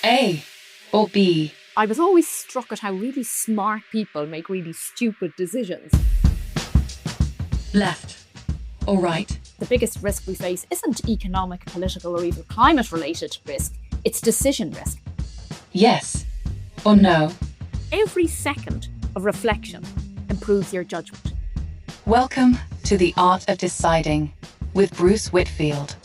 A or B? I was always struck at how really smart people make really stupid decisions. Left or right? The biggest risk we face isn't economic, political, or even climate-related risk. It's decision risk. Yes or no? Every second of reflection improves your judgment. Welcome to The Art of Deciding with Bruce Whitfield.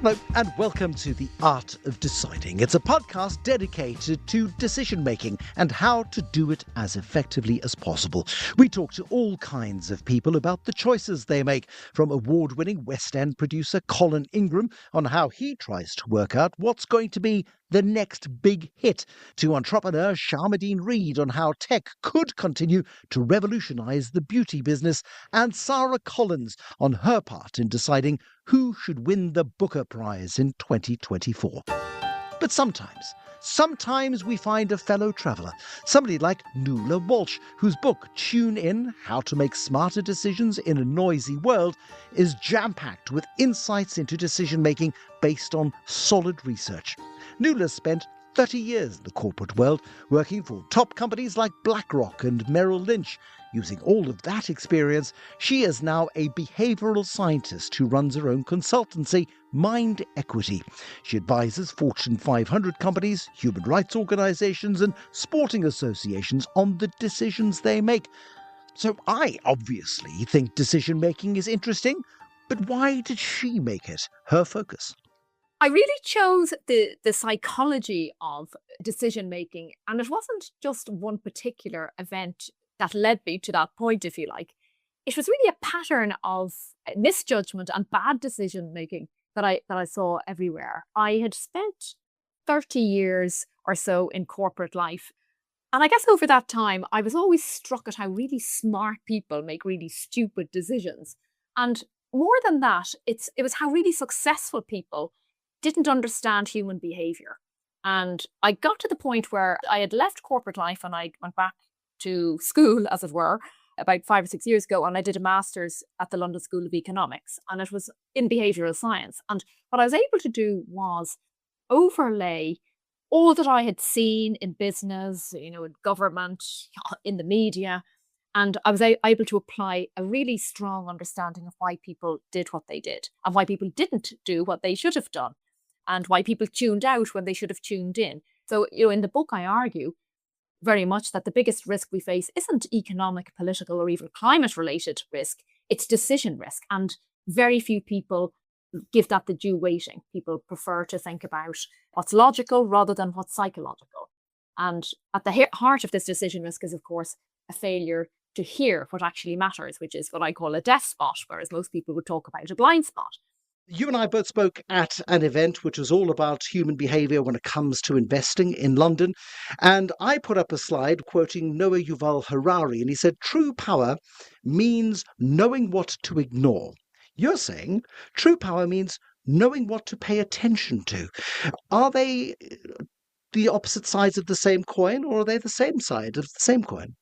Hello and welcome to The Art of Deciding. It's a podcast dedicated to decision making and how to do it as effectively as possible. We talk to all kinds of people about the choices they make, from award-winning West End producer Colin Ingram on how he tries to work out what's going to be the next big hit, to entrepreneur Sharmadean Reid on how tech could continue to revolutionise the beauty business, and Sarah Collins on her part in deciding who should win the Booker Prize in 2024. But sometimes we find a fellow traveller, somebody like Nuala Walsh, whose book Tune In, How to Make Smarter Decisions in a Noisy World, is jam-packed with insights into decision-making based on solid research. Nuala spent 30 years in the corporate world, working for top companies like BlackRock and Merrill Lynch. Using all of that experience, she is now a behavioural scientist who runs her own consultancy, Mind Equity. She advises Fortune 500 companies, human rights organisations and sporting associations on the decisions they make. So I obviously think decision-making is interesting, but why did she make it her focus? I really chose the psychology of decision-making, and it wasn't just one particular event that led me to that point, if you like. It was really a pattern of misjudgment and bad decision-making that I saw everywhere. I had spent 30 years or so in corporate life, and I guess over that time, I was always struck at how really smart people make really stupid decisions. And more than that, it was how really successful people didn't understand human behaviour. And I got to the point where I had left corporate life and I went back to school, as it were, about 5 or 6 years ago, and I did a master's at the London School of Economics, and it was in behavioural science. And what I was able to do was overlay all that I had seen in business, in government, in the media, and I was able to apply a really strong understanding of why people did what they did and why people didn't do what they should have done, and why people tuned out when they should have tuned in. So, in the book, I argue very much that the biggest risk we face isn't economic, political, or even climate-related risk. It's decision risk. And very few people give that the due weighting. People prefer to think about what's logical rather than what's psychological. And at the heart of this decision risk is, of course, a failure to hear what actually matters, which is what I call a deaf spot, whereas most people would talk about a blind spot. You and I both spoke at an event which was all about human behaviour when it comes to investing in London. And I put up a slide quoting Noah Yuval Harari, and he said, true power means knowing what to ignore. You're saying true power means knowing what to pay attention to. Are they the opposite sides of the same coin, or are they the same side of the same coin?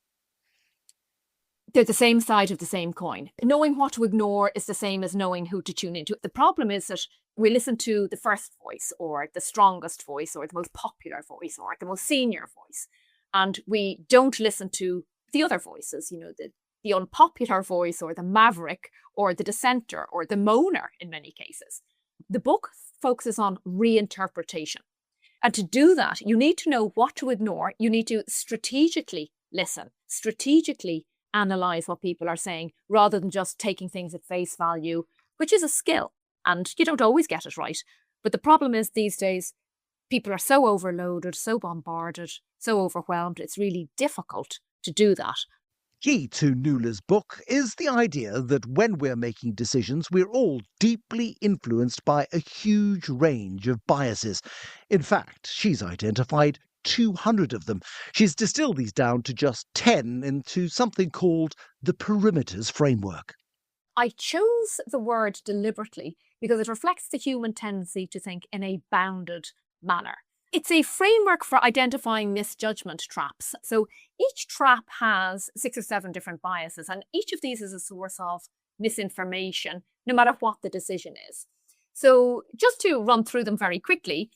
They're the same side of the same coin. Knowing what to ignore is the same as knowing who to tune into. The problem is that we listen to the first voice, or the strongest voice, or the most popular voice, or the most senior voice. And we don't listen to the other voices, the unpopular voice, or the maverick, or the dissenter, or the moaner in many cases. The book focuses on reinterpretation. And to do that, you need to know what to ignore. You need to strategically listen, strategically analyze what people are saying, rather than just taking things at face value, which is a skill. And you don't always get it right. But the problem is these days, people are so overloaded, so bombarded, so overwhelmed. It's really difficult to do that. Key to Nuala's book is the idea that when we're making decisions, we're all deeply influenced by a huge range of biases. In fact, she's identified 200 of them. She's distilled these down to just 10 into something called the perimeters framework. I chose the word deliberately because it reflects the human tendency to think in a bounded manner. It's a framework for identifying misjudgment traps. So each trap has 6 or 7 different biases, and each of these is a source of misinformation, no matter what the decision is. So just to run through them very quickly,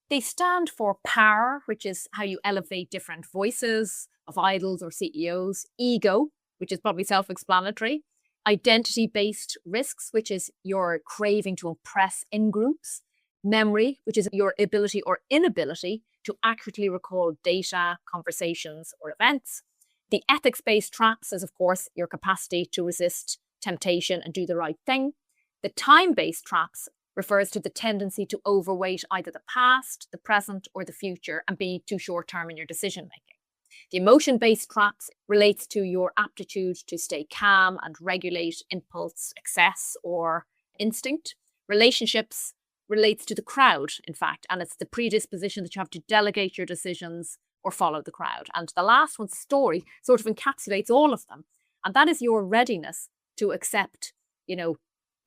they stand for power, which is how you elevate different voices of idols or CEOs. Ego, which is probably self-explanatory. Identity-based risks, which is your craving to impress in groups. Memory, which is your ability or inability to accurately recall data, conversations, or events. The ethics-based traps is, of course, your capacity to resist temptation and do the right thing. The time-based traps refers to the tendency to overweight either the past, the present, or the future and be too short-term in your decision-making. The emotion-based traps relates to your aptitude to stay calm and regulate impulse, excess, or instinct. Relationships relates to the crowd, in fact, and it's the predisposition that you have to delegate your decisions or follow the crowd. And the last one, story, sort of encapsulates all of them. And that is your readiness to accept,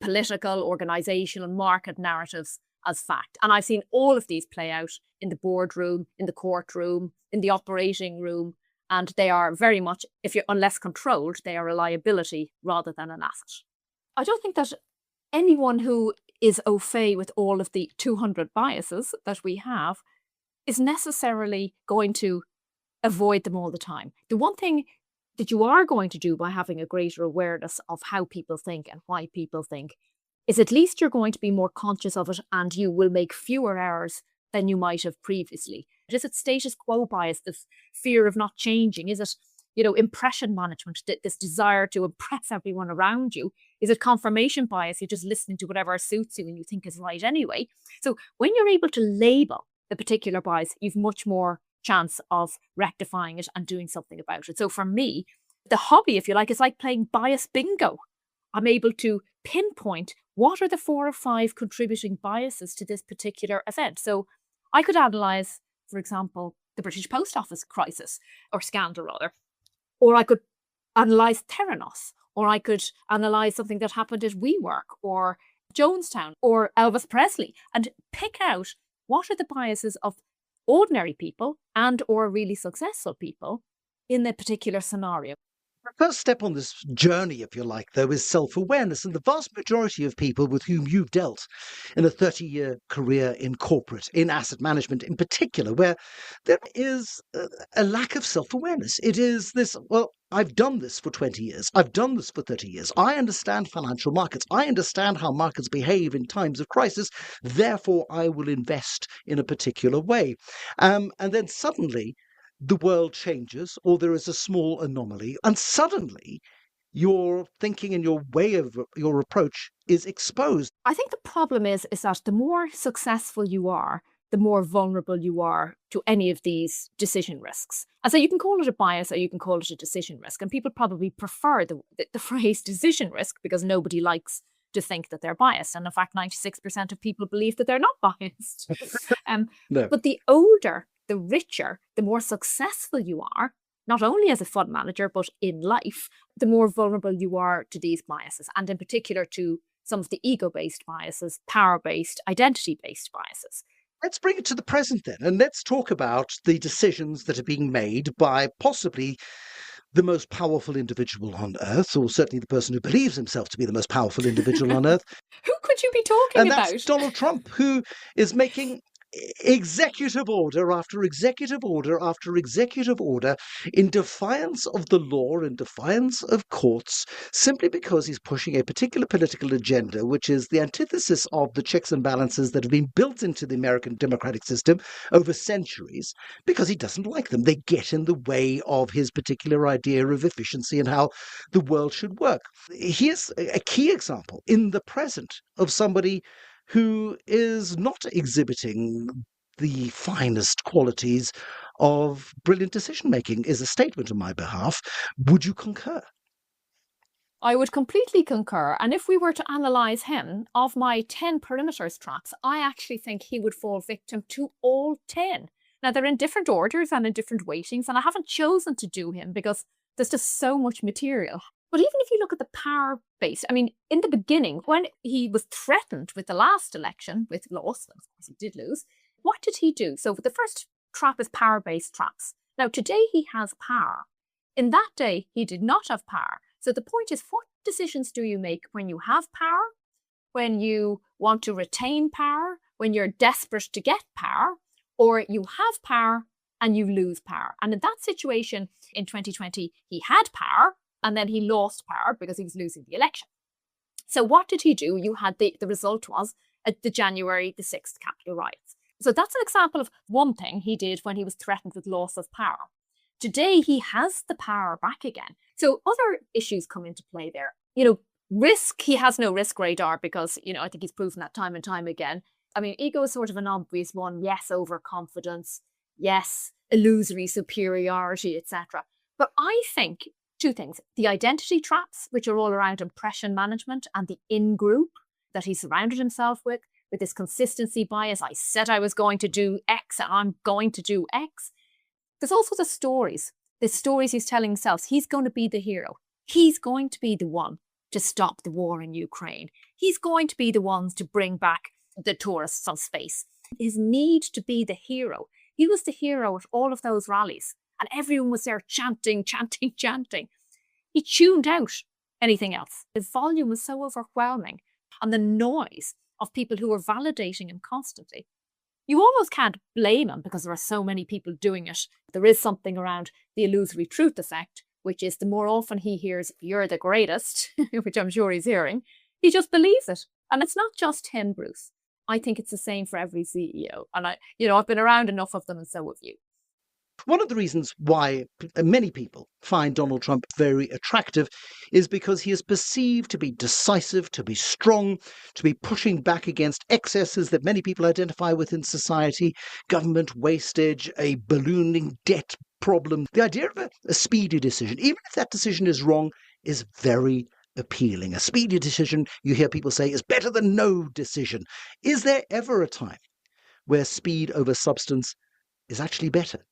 political, organizational, market narratives as fact. And I've seen all of these play out in the boardroom, in the courtroom, in the operating room, and they are very much, unless controlled, they are a liability rather than an asset. I don't think that anyone who is au fait with all of the 200 biases that we have is necessarily going to avoid them all the time. The one thing that you are going to do by having a greater awareness of how people think and why people think is at least you're going to be more conscious of it, and you will make fewer errors than you might have previously. Is it status quo bias, this fear of not changing? Is it, impression management, this desire to impress everyone around you? Is it confirmation bias? You're just listening to whatever suits you and you think is right anyway. So when you're able to label the particular bias, you've much more chance of rectifying it and doing something about it. So for me, the hobby, if you like, is like playing bias bingo. I'm able to pinpoint what are the 4 or 5 contributing biases to this particular event. So I could analyse, for example, the British Post Office crisis, or scandal rather, or I could analyse Theranos, or I could analyse something that happened at WeWork or Jonestown or Elvis Presley, and pick out what are the biases of ordinary people and or really successful people in the particular scenario. The first step on this journey, if you like, though, is self-awareness. And the vast majority of people with whom you've dealt in a 30-year career in corporate, in asset management in particular, where there is a lack of self-awareness. It is this, well, I've done this for 20 years. I've done this for 30 years. I understand financial markets. I understand how markets behave in times of crisis. Therefore, I will invest in a particular way. And then suddenly, the world changes, or there is a small anomaly, and suddenly your thinking and your way of your approach is exposed. I think the problem is that the more successful you are, the more vulnerable you are to any of these decision risks. And so you can call it a bias or you can call it a decision risk. And people probably prefer the phrase decision risk because nobody likes to think that they're biased. And in fact, 96% of people believe that they're not biased. No. But the older, the richer, the more successful you are, not only as a fund manager, but in life, the more vulnerable you are to these biases, and in particular to some of the ego-based biases, power-based, identity-based biases. Let's bring it to the present then, and let's talk about the decisions that are being made by possibly the most powerful individual on earth, or certainly the person who believes himself to be the most powerful individual on earth. Who could you be talking about? And that's Donald Trump, who is making executive order after executive order after executive order in defiance of the law, in defiance of courts, simply because he's pushing a particular political agenda, which is the antithesis of the checks and balances that have been built into the American democratic system over centuries, because he doesn't like them. They get in the way of his particular idea of efficiency and how the world should work. Here's a key example in the present of somebody who is not exhibiting the finest qualities of brilliant decision-making, is a statement on my behalf. Would you concur? I would completely concur. And if we were to analyse him, of my 10 perimeters traps, I actually think he would fall victim to all 10. Now, they're in different orders and in different weightings, and I haven't chosen to do him because there's just so much material. But even if you look at the power base, I mean, in the beginning, when he was threatened with the last election, with loss, and of course he did lose, what did he do? So the first trap is power-based traps. Now, today he has power. In that day, he did not have power. So the point is, what decisions do you make when you have power, when you want to retain power, when you're desperate to get power, or you have power and you lose power? And in that situation in 2020, he had power and then he lost power because he was losing the election. So what did he do? You had the result was the January the 6th Capitol riots. So that's an example of one thing he did when he was threatened with loss of power. Today, he has the power back again. So other issues come into play there. Risk, he has no risk radar because, I think he's proven that time and time again. I mean, ego is sort of an obvious one. Yes, overconfidence. Yes, illusory superiority, etc. But I think two things. The identity traps, which are all around impression management, and the in-group that he surrounded himself with this consistency bias. I said I was going to do X and I'm going to do X. There's also the stories he's telling himself. He's going to be the hero. He's going to be the one to stop the war in Ukraine. He's going to be the ones to bring back the tourists on space. His need to be the hero. He was the hero at all of those rallies and everyone was there chanting, chanting, chanting. He tuned out anything else. His volume was so overwhelming and the noise of people who were validating him constantly. You almost can't blame him because there are so many people doing it. There is something around the illusory truth effect, which is the more often he hears, you're the greatest, which I'm sure he's hearing, he just believes it. And it's not just him, Bruce. I think it's the same for every CEO. And I've been around enough of them and so have you. One of the reasons why many people find Donald Trump very attractive is because he is perceived to be decisive, to be strong, to be pushing back against excesses that many people identify with in society, government wastage, a ballooning debt problem. The idea of a speedy decision, even if that decision is wrong, is very appealing. A speedy decision, you hear people say, is better than no decision. Is there ever a time where speed over substance is actually better?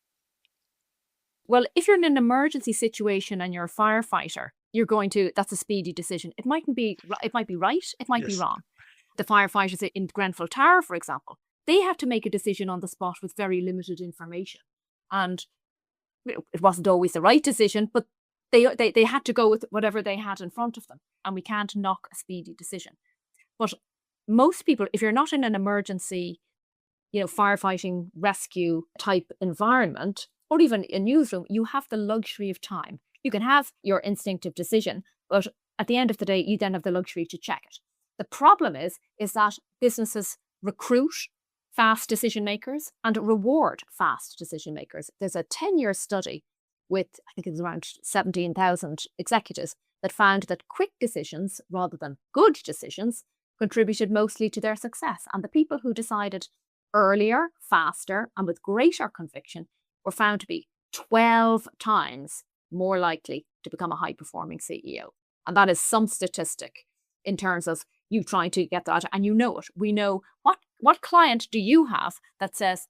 Well, if you're in an emergency situation and you're a firefighter, that's a speedy decision. It might be right, it might be wrong. The firefighters in Grenfell Tower, for example, they have to make a decision on the spot with very limited information. And it wasn't always the right decision, but they had to go with whatever they had in front of them. And we can't knock a speedy decision. But most people, if you're not in an emergency, firefighting, rescue type environment, or even a newsroom, you have the luxury of time. You can have your instinctive decision, but at the end of the day, you then have the luxury to check it. The problem is that businesses recruit fast decision makers and reward fast decision makers. There's a 10-year study with, I think it was around 17,000 executives that found that quick decisions rather than good decisions contributed mostly to their success. And the people who decided earlier, faster, and with greater conviction were found to be 12 times more likely to become a high-performing CEO. And that is some statistic in terms of you trying to get that. And you know it. We know what client do you have that says,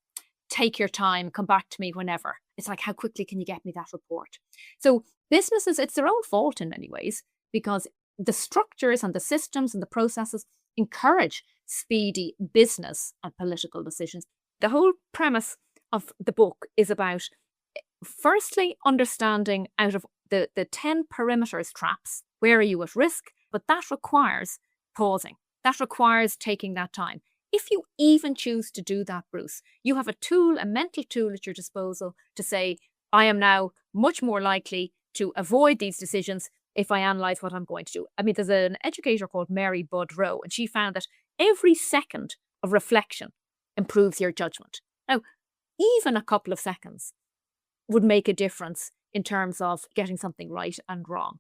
take your time, come back to me whenever. It's like, how quickly can you get me that report? So businesses, it's their own fault in many ways because the structures and the systems and the processes encourage speedy business and political decisions. The whole premise of the book is about, firstly, understanding out of the 10 perimeters traps, where are you at risk? But that requires pausing. That requires taking that time. If you even choose to do that, Bruce, you have a mental tool at your disposal to say, I am now much more likely to avoid these decisions if I analyse what I'm going to do. I mean, there's an educator called Mary Budd Rowe, and she found that every second of reflection improves your judgment. Now, even a couple of seconds would make a difference in terms of getting something right and wrong.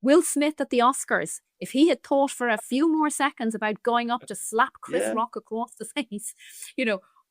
Will Smith at the Oscars, if he had thought for a few more seconds about going up to slap Chris Rock across the face,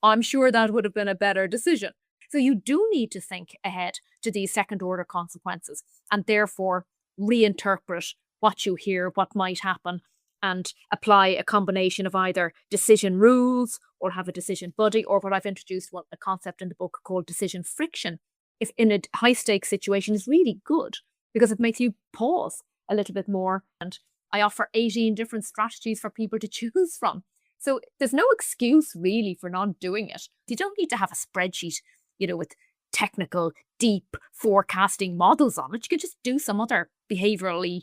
I'm sure that would have been a better decision. So you do need to think ahead to these second order consequences and therefore reinterpret what you hear, what might happen, and apply a combination of either decision rules or have a decision buddy, or what I've introduced, a concept in the book called decision friction. If in a high stakes situation is really good because it makes you pause a little bit more. And I offer 18 different strategies for people to choose from. So there's no excuse really for not doing it. You don't need to have a spreadsheet, with technical, deep forecasting models on it. You could just do some other behaviorally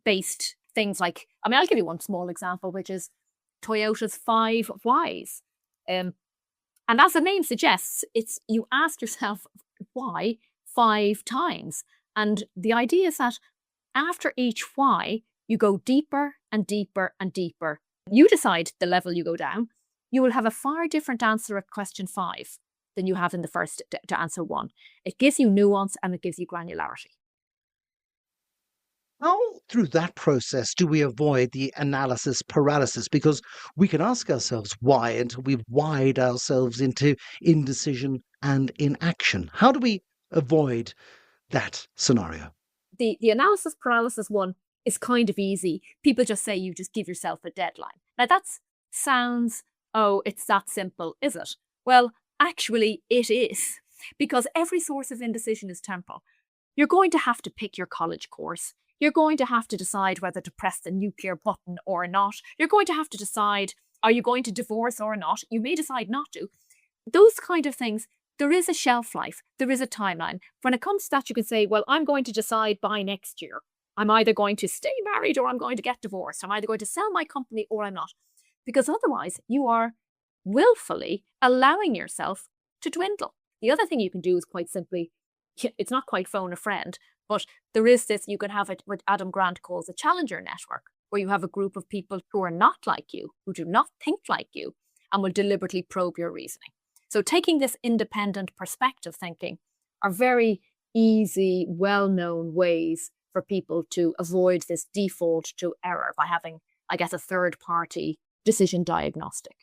based things like, I'll give you one small example, which is Toyota's 5 whys. And as the name suggests, it's you ask yourself why 5 times. And the idea is that after each why, you go deeper and deeper and deeper. You decide the level you go down. You will have a far different answer at question 5 than you have in the first to answer 1. It gives you nuance and it gives you granularity. How, through that process, do we avoid the analysis paralysis? Because we can ask ourselves why until we've wired ourselves into indecision and inaction. How do we avoid that scenario? The analysis paralysis one is kind of easy. People just say you just give yourself a deadline. Now that sounds, it's that simple, is it? Well, actually it is, because every source of indecision is temporal. You're going to have to pick your college course. You're going to have to decide whether to press the nuclear button or not. You're going to have to decide, are you going to divorce or not? You may decide not to. Those kind of things, there is a shelf life. There is a timeline. When it comes to that, you can say, well, I'm going to decide by next year. I'm either going to stay married or I'm going to get divorced. I'm either going to sell my company or I'm not. Because otherwise, you are willfully allowing yourself to dwindle. The other thing you can do is quite simply, it's not quite phone a friend, but there is this, you can have it, what Adam Grant calls a challenger network, where you have a group of people who are not like you, who do not think like you, and will deliberately probe your reasoning. So taking this independent perspective thinking are very easy, well-known ways for people to avoid this default to error by having, a third-party decision diagnostic.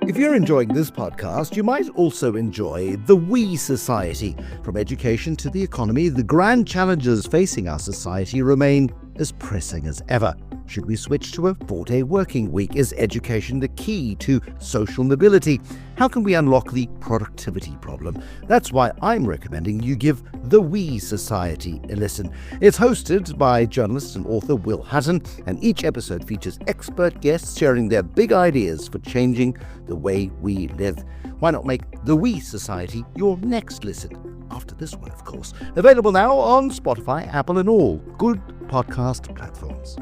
If you're enjoying this podcast, you might also enjoy The We Society. From education to the economy, the grand challenges facing our society remain as pressing as ever. Should we switch to a 4-day working week? Is education the key to social mobility? How can we unlock the productivity problem? That's why I'm recommending you give The We Society a listen. It's hosted by journalist and author Will Hutton, and each episode features expert guests sharing their big ideas for changing the way we live. Why not make The We Society your next listen? After this one, of course. Available now on Spotify, Apple, and all good podcast platforms.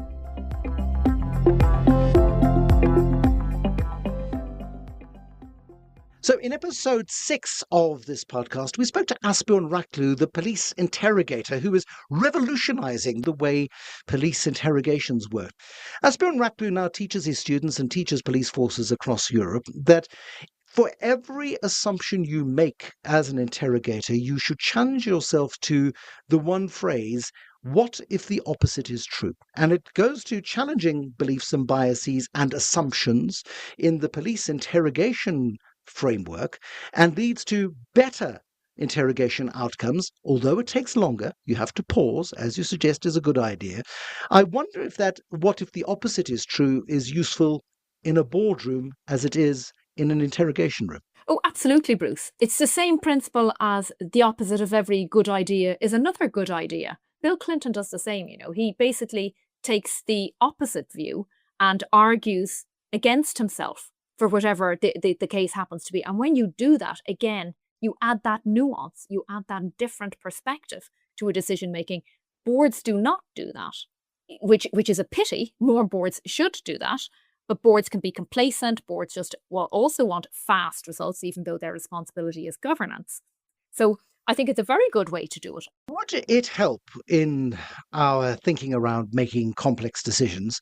So in episode 6 of this podcast, we spoke to Asbjørn Raklu, the police interrogator, who is revolutionizing the way police interrogations work. Asbjørn Raklu now teaches his students and teaches police forces across Europe that for every assumption you make as an interrogator, you should challenge yourself to the one phrase, what if the opposite is true? And it goes to challenging beliefs and biases and assumptions in the police interrogation framework and leads to better interrogation outcomes. Although it takes longer, you have to pause, as you suggest is a good idea. I wonder if that what if the opposite is true is useful in a boardroom as it is in an interrogation room. Oh, absolutely, Bruce. It's the same principle as the opposite of every good idea is another good idea. Bill Clinton does the same, He basically takes the opposite view and argues against himself for whatever the case happens to be. And when you do that, again, you add that nuance, you add that different perspective to a decision making. Boards do not do that, which is a pity. More boards should do that. But boards can be complacent. Boards just also want fast results, even though their responsibility is governance. So I think it's a very good way to do it. Would it help in our thinking around making complex decisions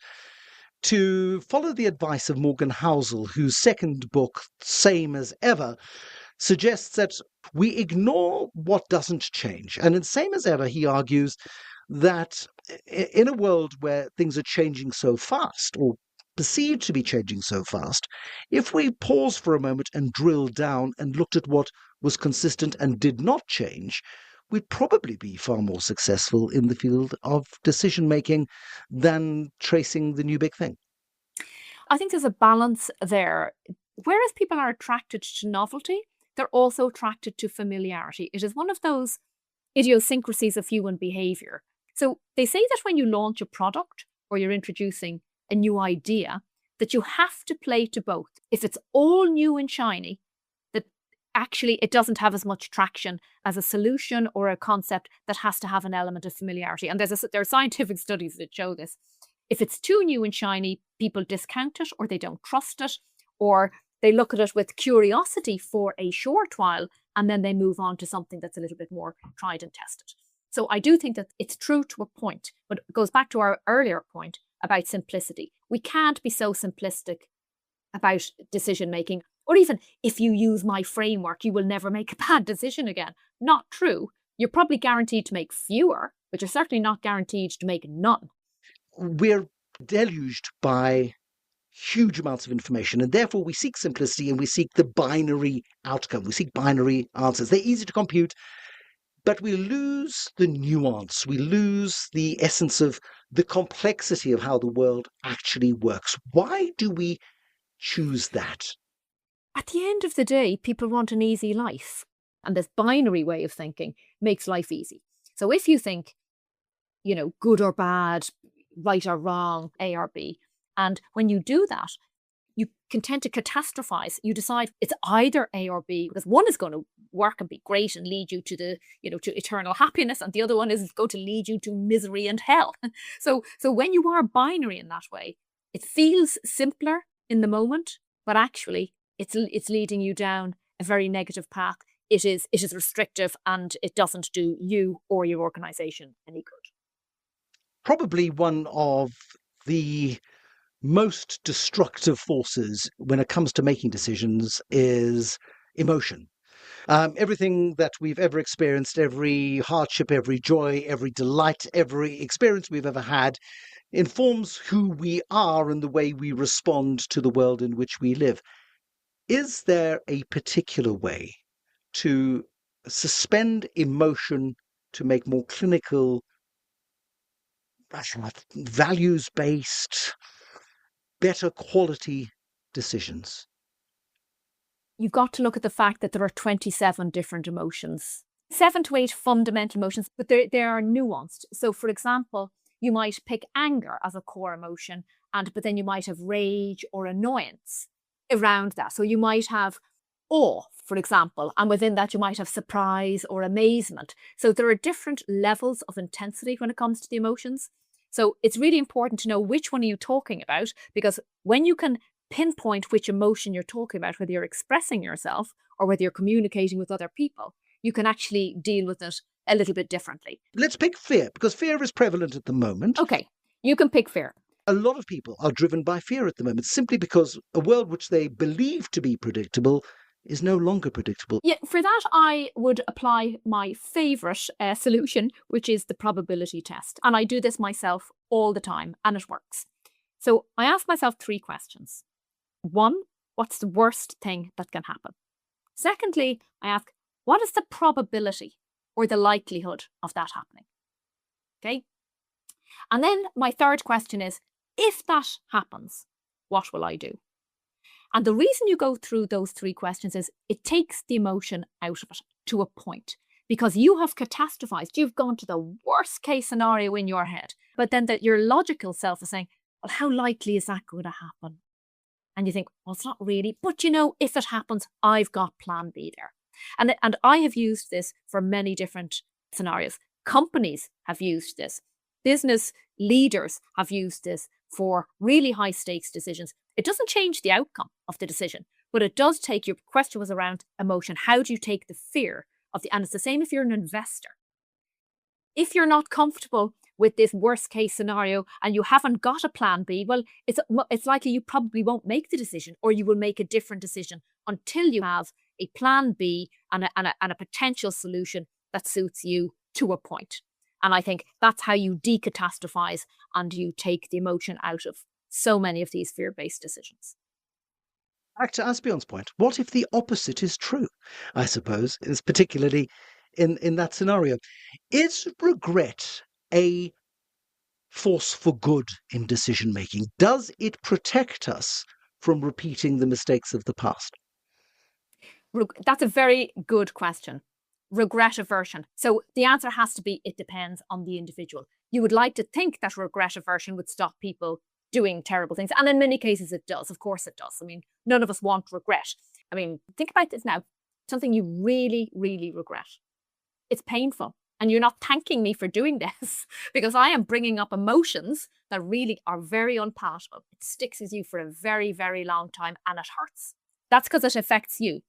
to follow the advice of Morgan Housel, whose second book, Same as Ever, suggests that we ignore what doesn't change? And in Same as Ever, he argues that in a world where things are changing so fast, or perceived to be changing so fast, if we pause for a moment and drill down and looked at what was consistent and did not change, we'd probably be far more successful in the field of decision making than tracing the new big thing. I think there's a balance there. Whereas people are attracted to novelty, they're also attracted to familiarity. It is one of those idiosyncrasies of human behavior So they say that when you launch a product or you're introducing a new idea, that you have to play to both. If it's all new and shiny, that actually it doesn't have as much traction as a solution or a concept that has to have an element of familiarity. And there are scientific studies that show this. If it's too new and shiny, people discount it, or they don't trust it, or they look at it with curiosity for a short while, and then they move on to something that's a little bit more tried and tested. So I do think that it's true to a point, but it goes back to our earlier point about simplicity. We can't be so simplistic about decision making, or even if you use my framework, you will never make a bad decision again. Not true. You're probably guaranteed to make fewer, but you're certainly not guaranteed to make none. We're deluged by huge amounts of information, and therefore we seek simplicity and we seek the binary outcome. We seek binary answers. They're easy to compute, but we lose the nuance. We lose the essence of the complexity of how the world actually works. Why do we choose that? At the end of the day, people want an easy life. And this binary way of thinking makes life easy. So if you think, good or bad, right or wrong, A or B, and when you do that, you can tend to catastrophize. You decide it's either A or B, because one is going to work and be great and lead you to to eternal happiness, and the other one is going to lead you to misery and hell. So when you are binary in that way, it feels simpler in the moment, but actually it's leading you down a very negative path. It is restrictive, and it doesn't do you or your organization any good. Probably one of the most destructive forces when it comes to making decisions is emotion. Everything that we've ever experienced, every hardship, every joy, every delight, every experience we've ever had informs who we are and the way we respond to the world in which we live. Is there a particular way to suspend emotion to make more clinical, values-based, better quality decisions? You've got to look at the fact that there are 27 different emotions, 7 to 8 fundamental emotions, but they are nuanced. So, for example, you might pick anger as a core emotion, but then you might have rage or annoyance around that. So you might have awe, for example, and within that you might have surprise or amazement. So there are different levels of intensity when it comes to the emotions. So it's really important to know which one are you talking about, because when you can pinpoint which emotion you're talking about, whether you're expressing yourself or whether you're communicating with other people, you can actually deal with it a little bit differently. Let's pick fear, because fear is prevalent at the moment. Okay, you can pick fear. A lot of people are driven by fear at the moment, simply because a world which they believe to be predictable is no longer predictable. Yeah, for that, I would apply my favourite solution, which is the probability test. And I do this myself all the time, and it works. So I ask myself 3 questions. 1, what's the worst thing that can happen? Secondly, I ask, what is the probability or the likelihood of that happening? Okay. And then my third question is, if that happens, what will I do? And the reason you go through those 3 questions is it takes the emotion out of it to a point, because you have catastrophized. You've gone to the worst case scenario in your head, but then your logical self is saying, well, how likely is that going to happen? And you think, well, it's not really, but if it happens, I've got plan B there. And I have used this for many different scenarios. Companies have used this. Business leaders have used this for really high stakes decisions. It doesn't change the outcome of the decision, but it does take, your question was around emotion. How do you take the fear and it's the same if you're an investor. If you're not comfortable with this worst case scenario and you haven't got a plan B, well, it's likely you probably won't make the decision, or you will make a different decision until you have a plan B and a potential solution that suits you to a point. And I think that's how you decatastrophize and you take the emotion out of so many of these fear-based decisions. Back to Asbjørn's point, what if the opposite is true? I suppose, is particularly in that scenario. Is regret a force for good in decision making? Does it protect us from repeating the mistakes of the past? That's a very good question. regret aversion. So the answer has to be, it depends on the individual. You would like to think that regret aversion would stop people doing terrible things. And in many cases it does. Of course it does. I mean, none of us want regret. I mean, think about this now. Something you really, really regret. It's painful. And you're not thanking me for doing this because I am bringing up emotions that really are very unpalatable. It sticks with you for a very, very long time and it hurts. That's because it affects you.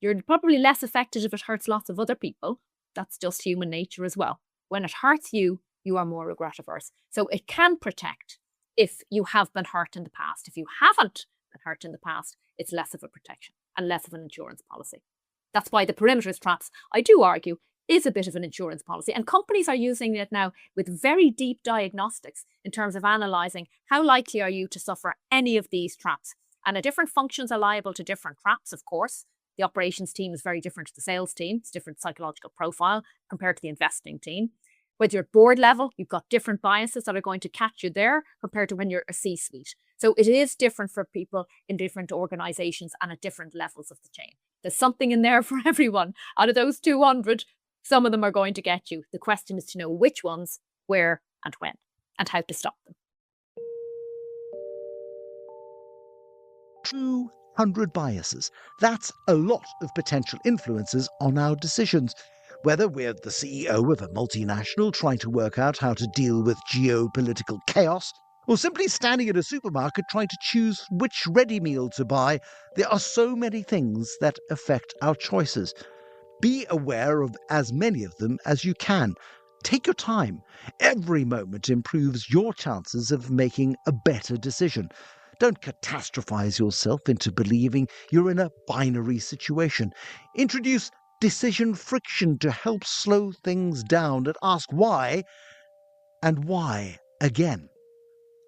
You're probably less affected if it hurts lots of other people. That's just human nature as well. When it hurts you, you are more regret averse. So it can protect if you have been hurt in the past. If you haven't been hurt in the past, it's less of a protection and less of an insurance policy. That's why the perimeter traps, I do argue, is a bit of an insurance policy. And companies are using it now with very deep diagnostics in terms of analysing how likely are you to suffer any of these traps. And different functions are liable to different traps, of course. The operations team is very different to the sales team. It's different psychological profile compared to the investing team. Whether you're at board level, you've got different biases that are going to catch you there compared to when you're a C-suite. So it is different for people in different organisations and at different levels of the chain. There's something in there for everyone. Out of those 200, some of them are going to get you. The question is to know which ones, where and when, and how to stop them. 200 biases. That's a lot of potential influences on our decisions. Whether we're the CEO of a multinational trying to work out how to deal with geopolitical chaos, or simply standing in a supermarket trying to choose which ready meal to buy, there are so many things that affect our choices. Be aware of as many of them as you can. Take your time. Every moment improves your chances of making a better decision. Don't catastrophize yourself into believing you're in a binary situation. Introduce decision friction to help slow things down and ask why and why again.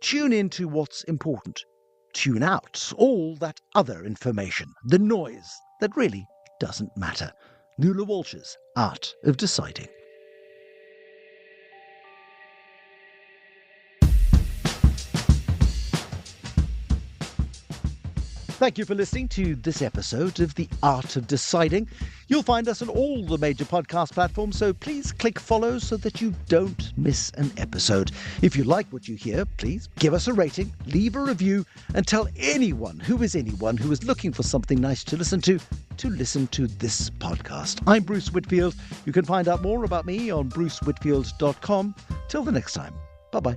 Tune into what's important. Tune out all that other information, the noise that really doesn't matter. Nuala Walsh's Art of Deciding. Thank you for listening to this episode of The Art of Deciding. You'll find us on all the major podcast platforms, so please click follow so that you don't miss an episode. If you like what you hear, please give us a rating, leave a review, and tell anyone who is looking for something nice to listen to this podcast. I'm Bruce Whitfield. You can find out more about me on brucewhitfield.com. Till the next time, bye-bye.